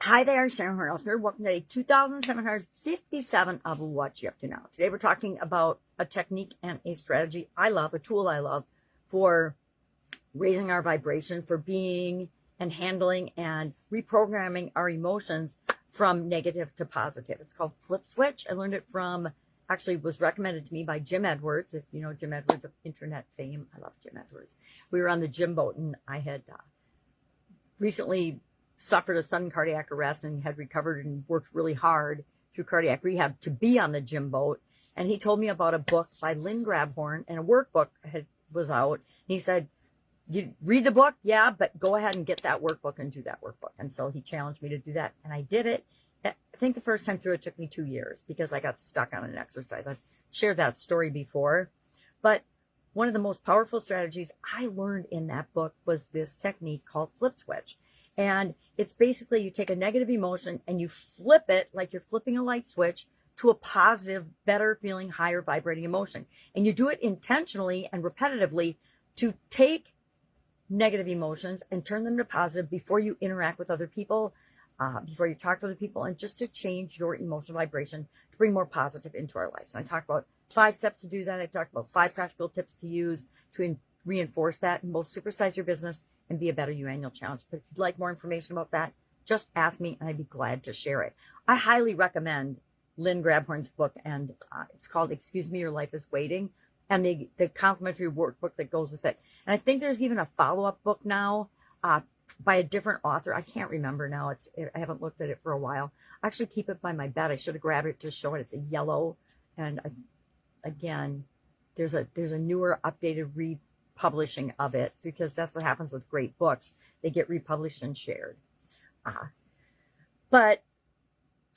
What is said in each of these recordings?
Hi there, Sharon Horne-Ellstrom. Welcome to day 2757 of What You Up To Now. Today we're talking about a technique and a strategy I love, a tool I love for raising our vibration, for being and handling and reprogramming our emotions from negative to positive. It's called flipswitch. I learned it from, actually was recommended to me by Jim Edwards. If you know Jim Edwards of internet fame, I love Jim Edwards. We were on the gym boat and I had recently suffered a sudden cardiac arrest and had recovered and worked really hard through cardiac rehab to be on the gym boat. And he told me about a book by Lynn Grabhorn, and a workbook was out. And he said, you read the book, yeah, but go ahead and get that workbook and do that workbook. And so he challenged me to do that, and I did it. I think the first time through it took me 2 years because I got stuck on an exercise. I've shared that story before. But one of the most powerful strategies I learned in that book was this technique called flipswitch. And it's basically you take a negative emotion and you flip it like you're flipping a light switch to a positive, better feeling, higher vibrating emotion. And you do it intentionally and repetitively to take negative emotions and turn them to positive before you interact with other people, before you talk to other people, and just to change your emotional vibration to bring more positive into our lives. And I talked about 5 steps to do that. I talked about 5 practical tips to use to reinforce that in both Supersize Your Business and Be a Better You Annual Challenge. But if you'd like more information about that, just ask me and I'd be glad to share it. I highly recommend Lynn Grabhorn's book, and it's called Excuse Me, Your Life is Waiting, and the complimentary workbook that goes with it. And I think there's even a follow-up book now by a different author. I can't remember now. I haven't looked at it for a while. I actually keep it by my bed. I should have grabbed it to show it. It's a yellow. And again, there's a newer, updated republishing of it, because that's what happens with great books. They get republished and shared. But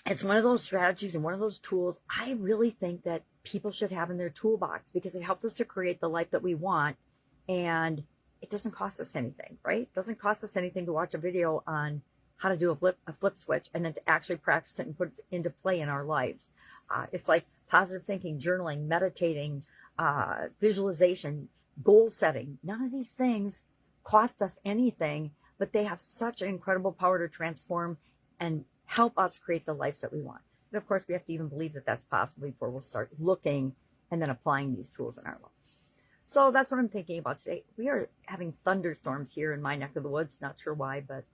it's one of those strategies and one of those tools I really think that people should have in their toolbox, because it helps us to create the life that we want, and it doesn't cost us anything, right? It doesn't cost us anything to watch a video on how to do a flip switch and then to actually practice it and put it into play in our lives. It's like positive thinking, journaling, meditating, visualization, goal setting. None of these things cost us anything, but they have such an incredible power to transform and help us create the lives that we want. And of course, we have to even believe that that's possible before we'll start looking and then applying these tools in our lives. So that's what I'm thinking about today. We are having thunderstorms here in my neck of the woods. Not sure why, but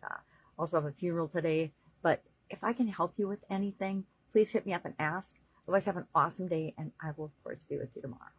also have a funeral today. But if I can help you with anything, please hit me up and ask. Otherwise, have an awesome day, and I will, of course, be with you tomorrow.